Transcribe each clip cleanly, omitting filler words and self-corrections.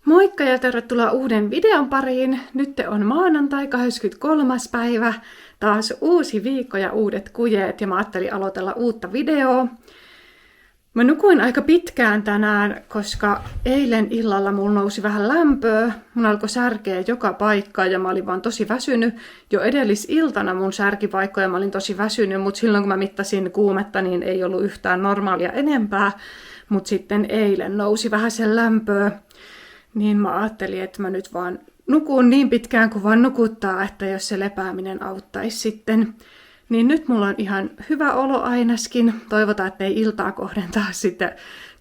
Moikka ja tervetuloa uuden videon pariin. Nyt on maanantai 23. päivä. Taas uusi viikko ja uudet kujeet ja mä ajattelin aloitella uutta videoa. Mä nukuin aika pitkään tänään, koska eilen illalla mulla nousi vähän lämpöä. Mun alkoi särkeä joka paikka ja mä olin vaan tosi väsynyt. Jo edellisiltana mun särki paikkoja, mä olin tosi väsynyt, mutta silloin kun mä mittasin kuumetta, niin ei ollut yhtään normaalia enempää. Mutta sitten eilen nousi vähän sen lämpöä. Niin mä ajattelin, että mä nyt vaan nukun niin pitkään kuin vaan nukuttaa, että jos se lepääminen auttaisi sitten. Niin nyt mulla on ihan hyvä olo ainakin. Toivotaan, että ei iltaa kohden taas sitten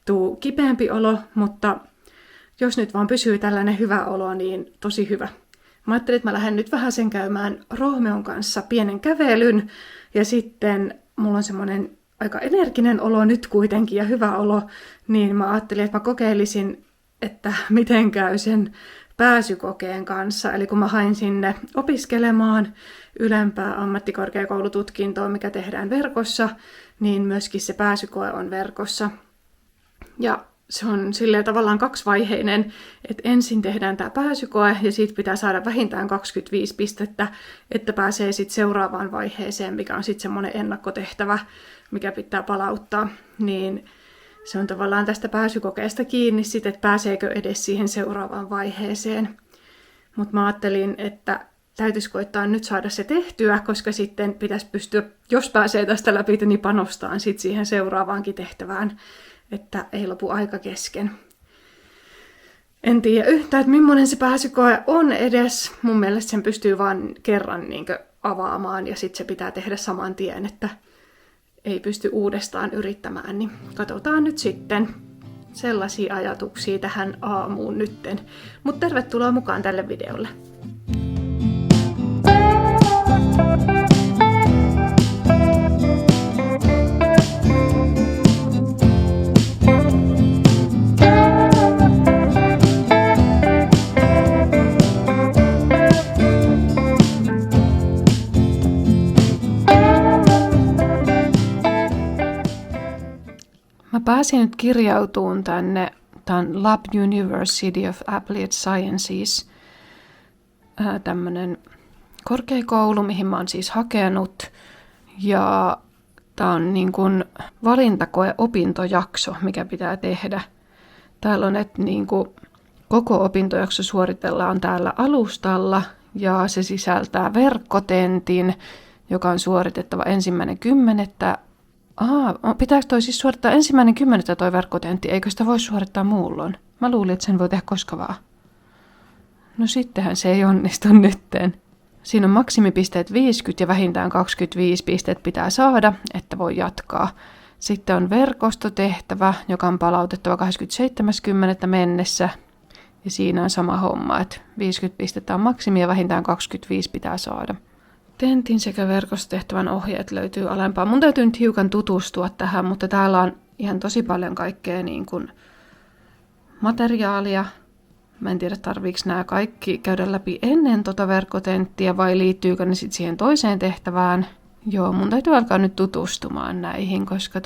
tuu kipeämpi olo, mutta jos nyt vaan pysyy tällainen hyvä olo, niin tosi hyvä. Mä ajattelin, että mä lähden nyt vähän sen käymään Rohmeon kanssa pienen kävelyn. Ja sitten mulla on semmoinen aika energinen olo nyt kuitenkin ja hyvä olo. Niin mä ajattelin, että mä kokeilisin, että miten käy sen pääsykokeen kanssa. Eli kun mä hain sinne opiskelemaan ylempää ammattikorkeakoulututkintoa, mikä tehdään verkossa, niin myöskin se pääsykoe on verkossa. Ja se on silleen tavallaan kaksivaiheinen, että ensin tehdään tämä pääsykoe ja siitä pitää saada vähintään 25 pistettä, että pääsee sitten seuraavaan vaiheeseen, mikä on sitten semmoinen ennakkotehtävä, mikä pitää palauttaa. Niin se on tavallaan tästä pääsykokeesta kiinni sitten, että pääseekö edes siihen seuraavaan vaiheeseen. Mutta mä ajattelin, että täytyisi koittaa nyt saada se tehtyä, koska sitten pitäisi pystyä, jos pääsee tästä läpi, niin panostaan sitten siihen seuraavaankin tehtävään, että ei lopu aika kesken. En tiedä yhtään, että millainen se pääsykoe on edes. Mun mielestä sen pystyy vain kerran avaamaan ja sitten se pitää tehdä saman tien, että ei pysty uudestaan yrittämään, niin katsotaan nyt sitten. Sellaisia ajatuksia tähän aamuun nytten. Mutta tervetuloa mukaan tälle videolle. Mä pääsin nyt kirjautumaan tänne tämän Lab University of Applied Sciences, tämmönen korkeakoulu, mihin mä oon siis hakenut. Ja tää on niin kuin valintakoe-opintojakso, mikä pitää tehdä. Täällä on, että niin kuin koko opintojakso suoritellaan täällä alustalla ja se sisältää verkkotentin, joka on suoritettava 1.10. Pitääkö toi siis suorittaa 1.10. toi verkkotentti? Eikö sitä voi suorittaa muulloin? Mä luulin, että sen voi tehdä koska vaan. No sittenhän se ei onnistu nytten. Siinä on maksimipisteet 50 ja vähintään 25 pisteet pitää saada, että voi jatkaa. Sitten on verkostotehtävä, joka on palautettava 27.10. mennessä. Ja siinä on sama homma, että 50 pistettä on maksimi ja vähintään 25 pitää saada. Tentin sekä verkostotehtävän ohjeet löytyy alempaa. Mun täytyy nyt hiukan tutustua tähän, mutta täällä on ihan tosi paljon kaikkea niin kuin materiaalia. Mä en tiedä, tarviiko nämä kaikki käydä läpi ennen tota verkkotenttiä vai liittyykö ne sitten siihen toiseen tehtävään. Joo, mun täytyy alkaa nyt tutustumaan näihin, koska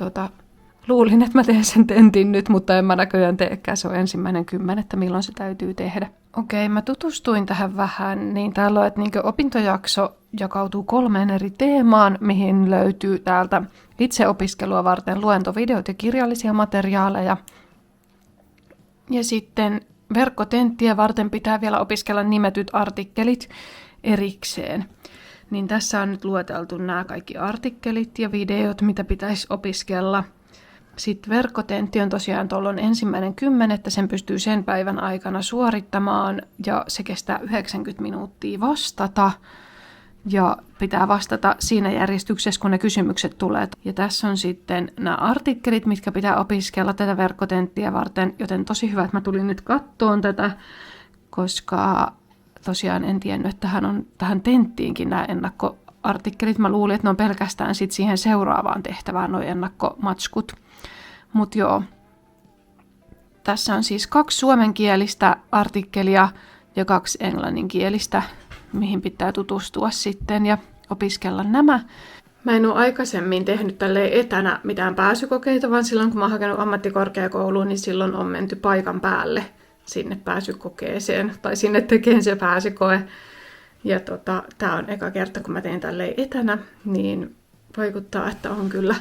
luulin, että mä teen sen tentin nyt, mutta en mä näköjään teekään. Se on 1.10. milloin se täytyy tehdä. Okei, mä tutustuin tähän vähän, niin täällä on, että opintojakso jakautuu 3 eri teemaan, mihin löytyy täältä itseopiskelua varten luentovideot ja kirjallisia materiaaleja. Ja sitten verkkotenttiä varten pitää vielä opiskella nimetyt artikkelit erikseen. Niin tässä on nyt lueteltu nämä kaikki artikkelit ja videot, mitä pitäisi opiskella. Sitten verkkotentti on tosiaan tuolloin 1.10. Sen pystyy sen päivän aikana suorittamaan ja se kestää 90 minuuttia vastata. Ja pitää vastata siinä järjestyksessä, kun ne kysymykset tulee. Ja tässä on sitten nämä artikkelit, mitkä pitää opiskella tätä verkkotenttiä varten. Joten tosi hyvä, että mä tulin nyt kattoon tätä, koska tosiaan en tiennyt, että tähän tenttiinkin nämä ennakkoartikkelit. Mä luulin, että ne on pelkästään sit siihen seuraavaan tehtävään nuo ennakkomatskut. Mutta joo, tässä on siis 2 suomenkielistä artikkelia ja 2 englanninkielistä, mihin pitää tutustua sitten ja opiskella nämä. Mä en ole aikaisemmin tehnyt tälleen etänä mitään pääsykokeita, vaan silloin kun mä oon hakenut ammattikorkeakouluun, niin silloin on menty paikan päälle sinne pääsykokeeseen tai sinne tekemään se pääsykoe. Ja tää on eka kerta, kun mä teen tälleen etänä, niin vaikuttaa, että on kyllä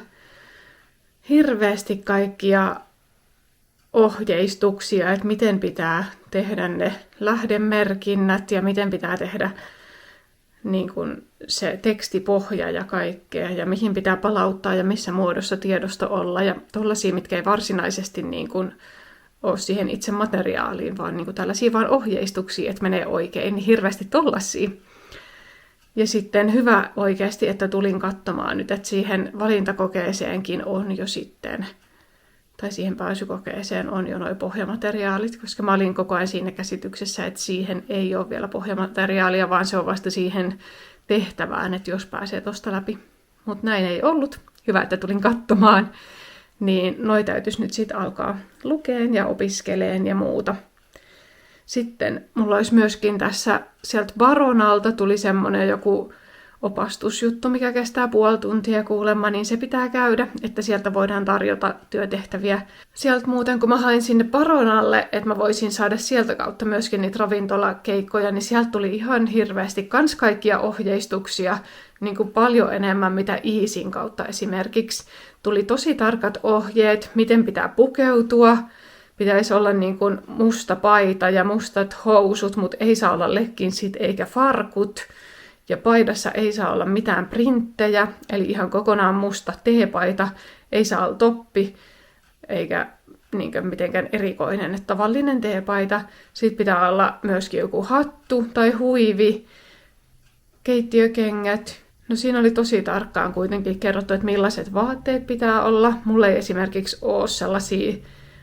hirveästi kaikkia ohjeistuksia, että miten pitää tehdä ne lähdemerkinnät ja miten pitää tehdä niin kuin se tekstipohja ja kaikkea ja mihin pitää palauttaa ja missä muodossa tiedosto olla ja tollaisia, mitkä ei varsinaisesti niin kuin ole siihen itse materiaaliin, vaan niin kuin tällaisia vaan ohjeistuksia, että menee oikein, niin hirveästi tollaisia. Ja sitten hyvä oikeasti, että tulin katsomaan nyt, että siihen valintakokeeseenkin on jo sitten, tai siihen pääsykokeeseen on jo nuo pohjamateriaalit, koska mä olin koko ajan siinä käsityksessä, että siihen ei ole vielä pohjamateriaalia, vaan se on vasta siihen tehtävään, että jos pääsee tosta läpi. Mutta näin ei ollut. Hyvä, että tulin katsomaan. Niin noi täytyisi nyt sitten alkaa lukeen ja opiskeleen ja muuta. Sitten mulla olisi myöskin tässä sieltä Baronalta tuli semmonen joku opastusjuttu, mikä kestää 0,5 tuntia kuulemma, niin se pitää käydä, että sieltä voidaan tarjota työtehtäviä. Sieltä muuten, kun mä hain sinne Baronalle, että mä voisin saada sieltä kautta myöskin niitä ravintolakeikkoja, niin sieltä tuli ihan hirveästi kans kaikkia ohjeistuksia, niin kuin paljon enemmän mitä Easin kautta esimerkiksi. Tuli tosi tarkat ohjeet, miten pitää pukeutua. Pitäisi olla niin kuin musta paita ja mustat housut, mutta ei saa olla legginsit eikä farkut. Ja paidassa ei saa olla mitään printtejä, eli ihan kokonaan musta teepaita. Ei saa olla toppi, eikä mitenkään erikoinen, että tavallinen teepaita. Sitten pitää olla myöskin joku hattu tai huivi, keittiökengät. No siinä oli tosi tarkkaan kuitenkin kerrottu, että millaiset vaatteet pitää olla. Mulla ei esimerkiksi ole sellaisia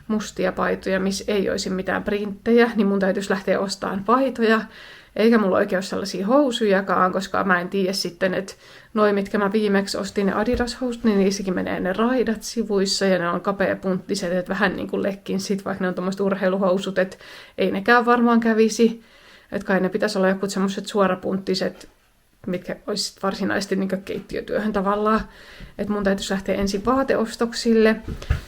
mustia paitoja, missä ei olisi mitään printtejä, niin mun täytyisi lähteä ostamaan paitoja. Eikä mulla oikein ole sellaisia housujakaan, koska mä en tiedä sitten, että noi, mitkä mä viimeksi ostin, ne Adidas-housut, niin niissäkin menee ne raidat sivuissa ja ne on kapeapunttiset, että vähän niin kuin legginsit, vaikka ne on tommoset urheiluhousut, että ei nekään varmaan kävisi. Että kai ne pitäisi olla jotkut semmoiset suorapunttiset, mitkä olisi varsinaisesti niin kuin keittiötyöhön tavallaan. Että mun täytyisi lähteä ensin vaateostoksille.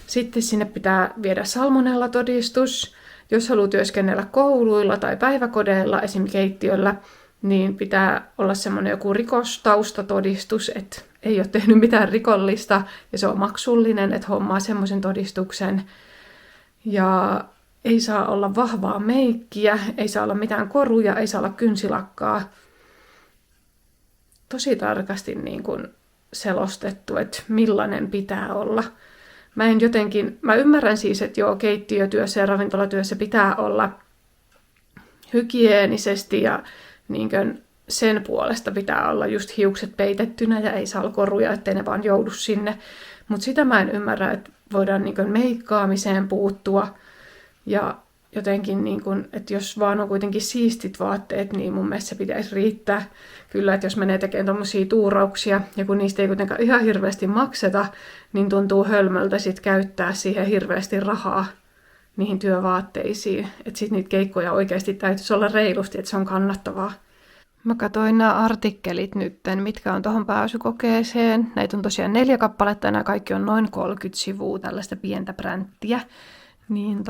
Sitten sinne pitää viedä salmonella-todistus. Jos haluaa työskennellä kouluilla tai päiväkodeilla, esim. Keittiöllä, niin pitää olla semmoinen joku rikostaustatodistus, että ei ole tehnyt mitään rikollista ja se on maksullinen, että hommaa semmoisen todistuksen. Ja ei saa olla vahvaa meikkiä, ei saa olla mitään koruja, ei saa olla kynsilakkaa. Tosi tarkasti niin kuin selostettu, että millainen pitää olla. Mä ymmärrän siis, että joo, keittiötyössä ja ravintolatyössä pitää olla hygieenisesti ja niin kuin sen puolesta pitää olla just hiukset peitettynä ja ei saa olla koruja, ettei ne vaan joudu sinne. Mutta sitä mä en ymmärrä, että voidaan niin kuin meikkaamiseen puuttua ja jotenkin, niin kuin, että jos vaan on kuitenkin siistit vaatteet, niin mun mielestä se pitäisi riittää. Kyllä, että jos menee tekemään tommosia tuurauksia, ja kun niistä ei kuitenkaan ihan hirveästi makseta, niin tuntuu hölmöltä sit käyttää siihen hirveästi rahaa niihin työvaatteisiin. Että sit niitä keikkoja oikeasti täytyisi olla reilusti, että se on kannattavaa. Mä katsoin nämä artikkelit nytten, mitkä on tuohon pääsykokeeseen. Näitä on tosiaan 4 kappaletta, ja nämä kaikki on noin 30 sivua, tällaista pientä pränttiä. Niin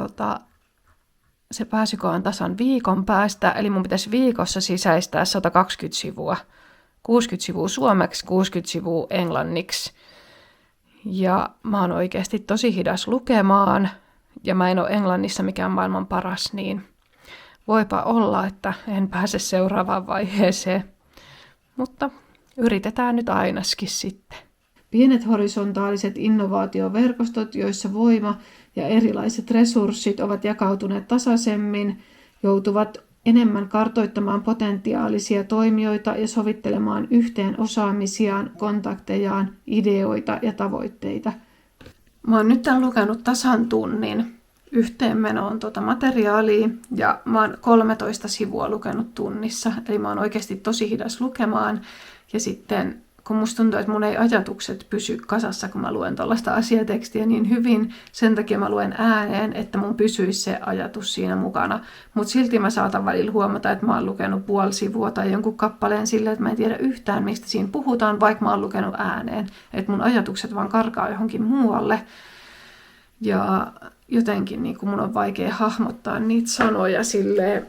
se pääsykoe on tasan viikon päästä, eli mun pitäisi viikossa sisäistää 120 sivua. 60 sivua suomeksi, 60 sivua englanniksi. Ja mä oon oikeasti tosi hidas lukemaan, ja mä en ole Englannissa mikään maailman paras, niin voipa olla, että en pääse seuraavaan vaiheeseen. Mutta yritetään nyt ainakin sitten. Pienet horisontaaliset innovaatioverkostot, joissa voima ja erilaiset resurssit ovat jakautuneet tasaisemmin, joutuvat enemmän kartoittamaan potentiaalisia toimijoita ja sovittelemaan yhteen osaamisiaan, kontaktejaan, ideoita ja tavoitteita. Mä oon nyt lukenut tasan tunnin yhteenmenoon materiaalia ja mä oon 13 sivua lukenut tunnissa, eli mä oon oikeasti tosi hidas lukemaan ja sitten kun musta tuntuu, että mun ei ajatukset pysy kasassa, kun mä luen tällaista asiatekstiä niin hyvin. Sen takia mä luen ääneen, että mun pysyisi se ajatus siinä mukana. Mutta silti mä saatan välillä huomata, että mä oon lukenut puoli sivua tai jonkun kappaleen silleen, että mä en tiedä yhtään, mistä siinä puhutaan, vaikka mä oon lukenut ääneen. Että mun ajatukset vaan karkaa johonkin muualle. Ja jotenkin niin kuin mun on vaikea hahmottaa niitä sanoja silleen.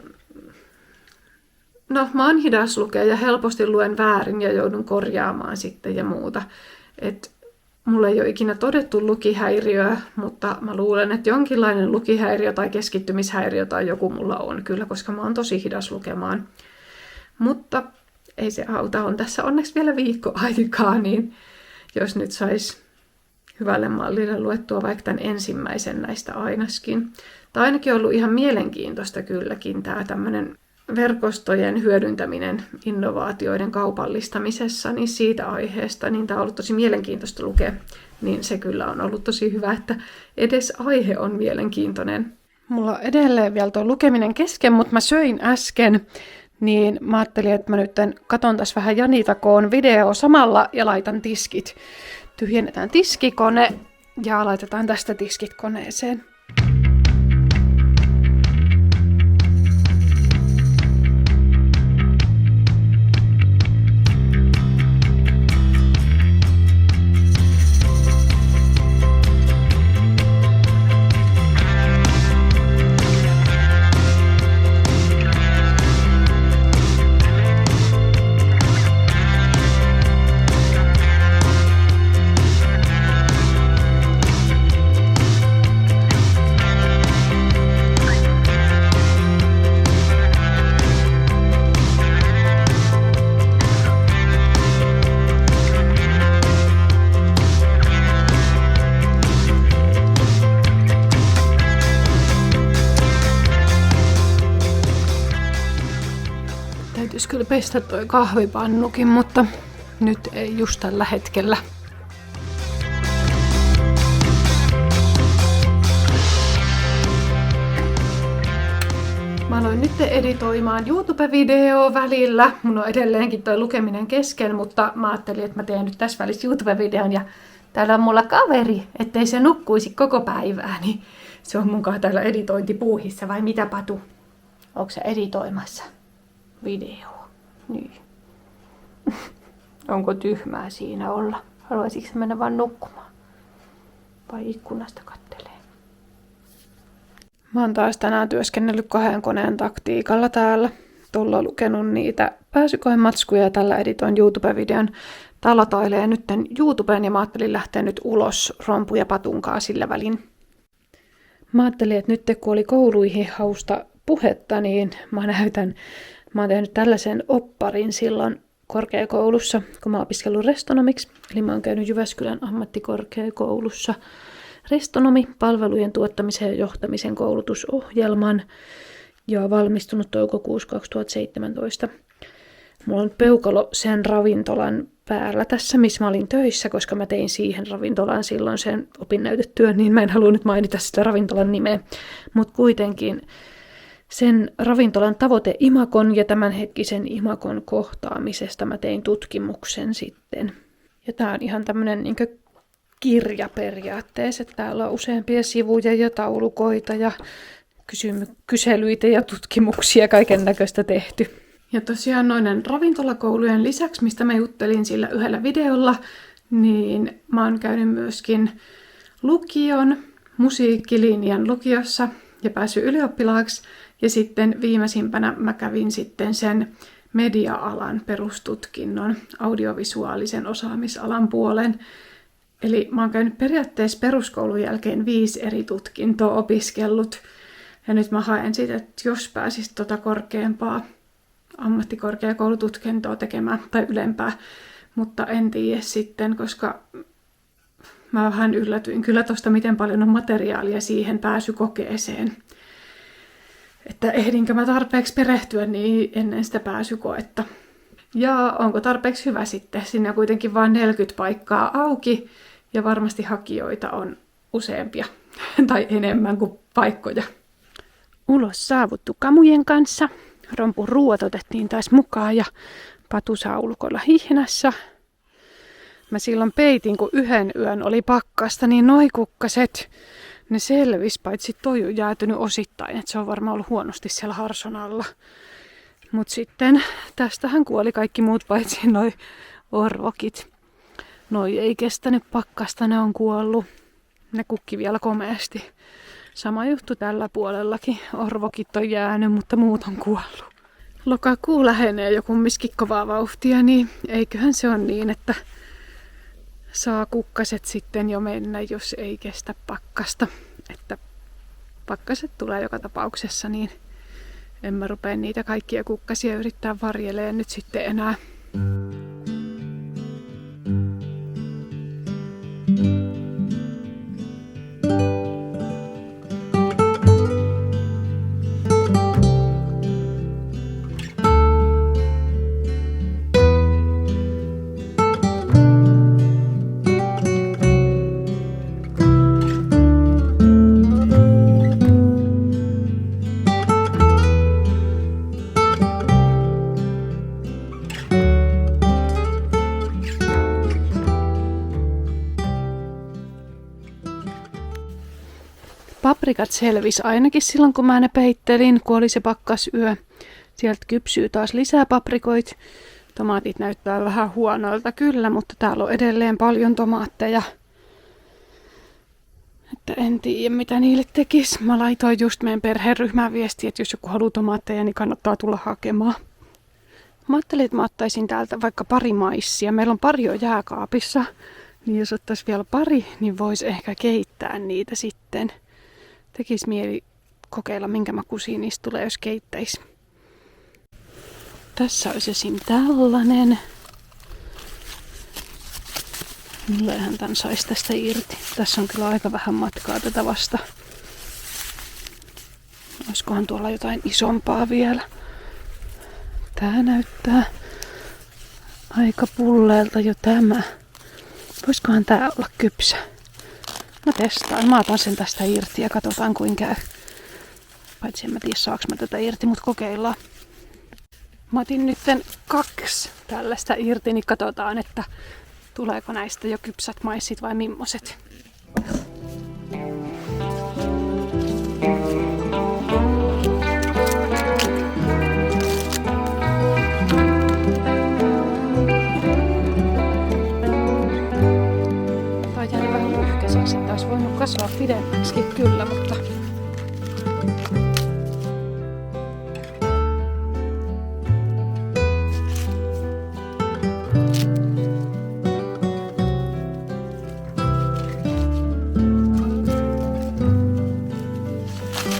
No, mä oon hidas lukea ja helposti luen väärin ja joudun korjaamaan sitten ja muuta. Et mulla ei ole ikinä todettu lukihäiriöä, mutta mä luulen, että jonkinlainen lukihäiriö tai keskittymishäiriö tai joku mulla on kyllä, koska mä oon tosi hidas lukemaan. Mutta ei se auta, on tässä onneksi vielä viikko aikaa, niin jos nyt sais hyvälle mallille luettua vaikka tämän ensimmäisen näistä ainakin. Tai ainakin on ollut ihan mielenkiintoista kylläkin tämä tämmöinen verkostojen hyödyntäminen innovaatioiden kaupallistamisessa, niin siitä aiheesta, niin tämä on ollut tosi mielenkiintoista lukea, niin se kyllä on ollut tosi hyvä, että edes aihe on mielenkiintoinen. Mulla on edelleen vielä tuo lukeminen kesken, mutta mä söin äsken, niin mä ajattelin, että mä nyt katon tässä vähän Janita K:n video samalla ja laitan tiskit. Tyhjennetään tiskikone ja laitetaan tästä tiskit koneeseen. Täytyisi kyllä pestä toi kahvipannukin, mutta nyt ei just tällä hetkellä. Mä aloin nyt editoimaan YouTube-videoa välillä. Mun on edelleenkin toi lukeminen kesken, mutta mä ajattelin, että mä teen nyt tässä välissä YouTube-videon ja täällä on mulla kaveri, ettei se nukkuisi koko päivää, niin se on munkaan täällä editointipuuhissa, vai mitä Patu? Onko se editoimassa video? Niin. Onko tyhmää siinä olla? Haluaisitko mennä vaan nukkumaan? Vai ikkunasta kattelee? Mä oon taas tänään työskennellyt 2 koneen taktiikalla täällä. Tuolla lukenut niitä pääsykoematskuja ja tällä editoin YouTube-videon. Tää latailee nyt YouTubeen ja mä ajattelin lähteä nyt ulos Rompu ja Patunkaa sillä välin. Mä ajattelin, että nyt kun oli kouluihin hausta puhetta, niin mä oon tehnyt tällaisen opparin silloin korkeakoulussa, kun mä oon opiskellut restonomiksi. Eli mä oon käynyt Jyväskylän ammattikorkeakoulussa restonomi, palvelujen tuottamisen ja johtamisen koulutusohjelman ja valmistunut toukokuussa 2017. Mulla on peukalo sen ravintolan päällä tässä, missä mä olin töissä, koska mä tein siihen ravintolaan silloin sen opinnäytetyön, niin mä en halua nyt mainita sitä ravintolan nimeä. Mutta kuitenkin sen ravintolan tavoiteimakon ja tämänhetkisen imakon kohtaamisesta mä tein tutkimuksen sitten. Ja tää on ihan tämmönen niinkö kirja periaatteessa, että täällä on useampia sivuja ja taulukoita ja kyselyitä ja tutkimuksia kaiken näköistä tehty. Ja tosiaan noiden ravintolakoulujen lisäksi, mistä mä juttelin sillä yhdellä videolla, niin mä oon käynyt myöskin lukion, musiikkilinjan lukiossa ja päässyt ylioppilaaksi. Ja sitten viimeisimpänä mä kävin sitten sen media-alan perustutkinnon, audiovisuaalisen osaamisalan puolen. Eli mä oon käynyt periaatteessa peruskoulun jälkeen 5 eri tutkintoa opiskellut. Ja nyt mä haen siitä, että jos pääsis korkeampaa ammattikorkeakoulututkintoa tekemään tai ylempää. Mutta en tiedä sitten, koska mä vähän yllätyin kyllä tosta, miten paljon on materiaalia siihen pääsykokeeseen. Että ehdinkö mä tarpeeksi perehtyä niin ennen sitä pääsykoetta. Ja onko tarpeeksi hyvä sitten? Siinä on kuitenkin vain 40 paikkaa auki ja varmasti hakijoita on useampia tai enemmän kuin paikkoja. Ulos saavuttu kamujen kanssa. Rompun ruuat otettiin taas mukaan ja Patu saa ulkoilla hihnassa. Mä silloin peitin, kun 1 yön oli pakkasta, niin noi kukkaset, ne selvis, paitsi toi on jäätynyt osittain, että se on varmaan ollut huonosti siellä harson alla. Mut sitten tästähän kuoli kaikki muut paitsi noi orvokit. Noi ei kestänyt pakkasta, ne on kuollut. Ne kukki vielä komeasti. Sama juttu tällä puolellakin. Orvokit on jäänyt, mutta muut on kuollut. Lokakuu lähenee jo kumminkin kovaa vauhtia, niin eiköhän se ole niin, että saa kukkaset sitten jo mennä, jos ei kestä pakkasta. Että pakkaset tulee joka tapauksessa, niin en mä rupea niitä kaikkia kukkasia yrittää varjeleen nyt sitten enää. Paprikat selvisi ainakin silloin, kun mä ne peittelin, kun oli se pakkasyö. Sieltä kypsyy taas lisää paprikoit. Tomaatit näyttää vähän huonoilta kyllä, mutta täällä on edelleen paljon tomaatteja. Että en tiedä, mitä niille tekisi. Mä laitoin just meidän perheryhmään viestiä, että jos joku haluaa tomaatteja, niin kannattaa tulla hakemaan. Mä ajattelin, että mä ottaisin täältä vaikka pari maissia. Meillä on pari jo jääkaapissa. Niin jos ottaisi vielä pari, niin voisi ehkä keittää niitä sitten. Tekisi mieli kokeilla, minkä makuisia niistä tulee, jos keittäisi. Tässä olisi esim. Tällainen. Millähän tämän saisi tästä irti? Tässä on kyllä aika vähän matkaa tätä vasta. Olisikohan tuolla jotain isompaa vielä? Tää näyttää aika pulleelta jo tämä. Voisikohan tää olla kypsä? Mä testaan. Mä otan sen tästä irti ja katsotaan kuinka käy. Paitsi en mä tiedä saaks mä tätä irti, mutta kokeillaan. Mä otin nytten 2 tällaista irti, niin katsotaan, että tuleeko näistä jo kypsät maissit vai mimmoset. Että olisi voinut kasvaa pidemmäksi kyllä, mutta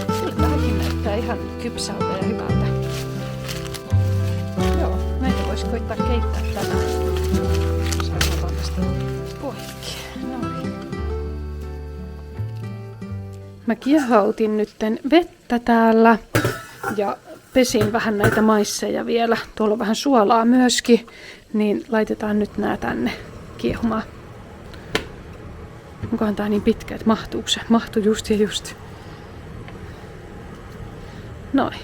kyllä tämäkin näyttää ihan kypsältä ja hyvältä. Joo, näitä voisi koittaa keittää tänään. Saadaan tästä poikki. Mä kiehautin nytten vettä täällä ja pesin vähän näitä maisseja vielä. Tuolla on vähän suolaa myöskin, niin laitetaan nyt nää tänne kiehumaan. Onkohan tää niin pitkä, että mahtuuko se? Mahtuu just ja just. Noin.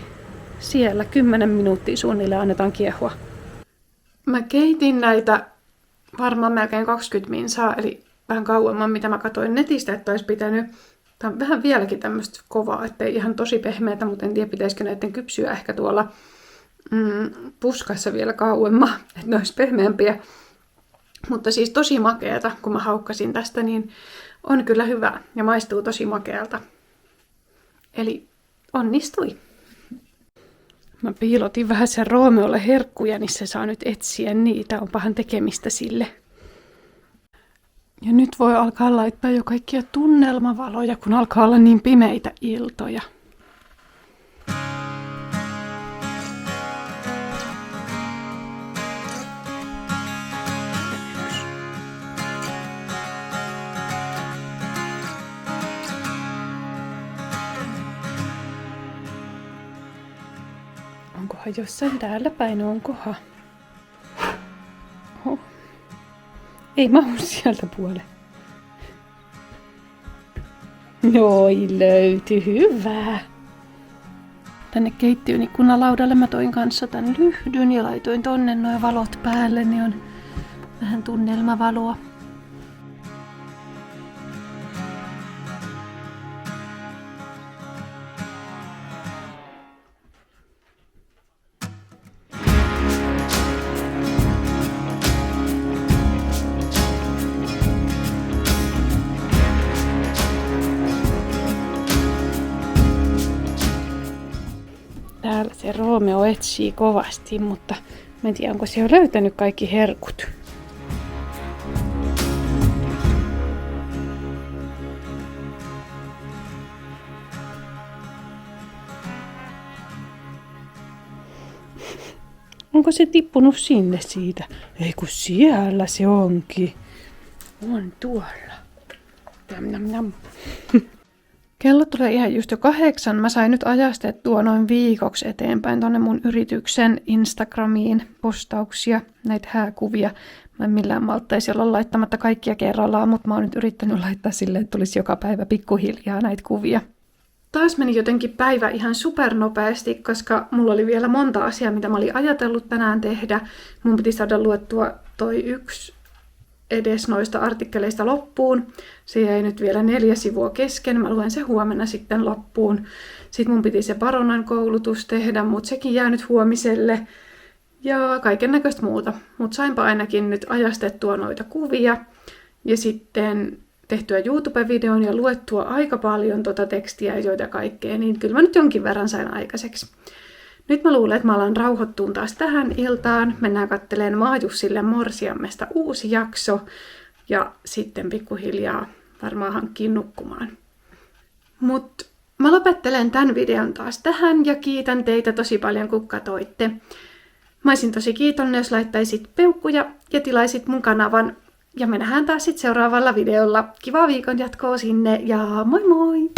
Siellä 10 minuuttia suunnilleen annetaan kiehua. Mä keitin näitä varmaan melkein 20 minsaa, eli vähän kauemman mitä mä katsoin netistä, että olisi pitänyt. Tämä on vähän vieläkin tämmöistä kovaa, ettei ihan tosi pehmeätä, mutta en tiedä pitäisikö näiden kypsyä ehkä tuolla puskassa vielä kauemmin, että ne olisi pehmeämpiä. Mutta siis tosi makeata, kun mä haukkasin tästä, niin on kyllä hyvä ja maistuu tosi makealta. Eli onnistui. Mä piilotin vähän sen Roomeolle herkkuja, niin se saa nyt etsiä niitä. Onpahan tekemistä sille. Ja nyt voi alkaa laittaa jo kaikkia tunnelmavaloja, kun alkaa olla niin pimeitä iltoja. Onkohan jossain täällä päin, onkohan? Oho. Ei mahdu sieltä puolelle. Noi löytyi, hyvä. Tänne keittiön ikkunalaudalle mä toin kanssa tän lyhdyn ja laitoin tonne noin valot päälle, niin on vähän tunnelmavaloa. Täällä se Romeo etsii kovasti, mutta mä en tiedä, onko se jo löytänyt kaikki herkut. Onko se tippunut sinne siitä? Ei kun siellä se onkin. On tuolla. Nam, nam, nam. Kello tulee ihan just jo 8. Mä sain nyt ajastettua noin viikoksi eteenpäin tonne mun yrityksen Instagramiin postauksia, näitä hääkuvia. Mä en millään malttaisi olla laittamatta kaikkia kerrallaan, mutta mä oon nyt yrittänyt laittaa silleen, että tulisi joka päivä pikkuhiljaa näitä kuvia. Taas meni jotenkin päivä ihan supernopeasti, koska mulla oli vielä monta asiaa, mitä mä olin ajatellut tänään tehdä. Mun piti saada luettua toi yksi edes noista artikkeleista loppuun. Se jäi nyt vielä 4 sivua kesken. Mä luen se huomenna sitten loppuun. Sitten mun piti se baronan koulutus tehdä, mutta sekin jää nyt huomiselle. Ja kaiken näköistä muuta. Mutta sainpa ainakin nyt ajastettua noita kuvia. Ja sitten tehtyä YouTube-videon ja luettua aika paljon tekstiä ja joita kaikkea. Niin kyllä mä nyt jonkin verran sain aikaiseksi. Nyt mä luulen, että mä alan rauhoittuun taas tähän iltaan. Mennään katteleen Maajussille Morsiammesta uusi jakso. Ja sitten pikkuhiljaa varmaan hankkiin nukkumaan. Mut mä lopettelen tämän videon taas tähän ja kiitän teitä tosi paljon, kun katoitte. Mä olisin tosi kiitollinen, jos laittaisit peukkuja ja tilaisit mun kanavan. Ja me nähdään taas sitten seuraavalla videolla. Kivaa viikon jatkoa sinne ja moi moi!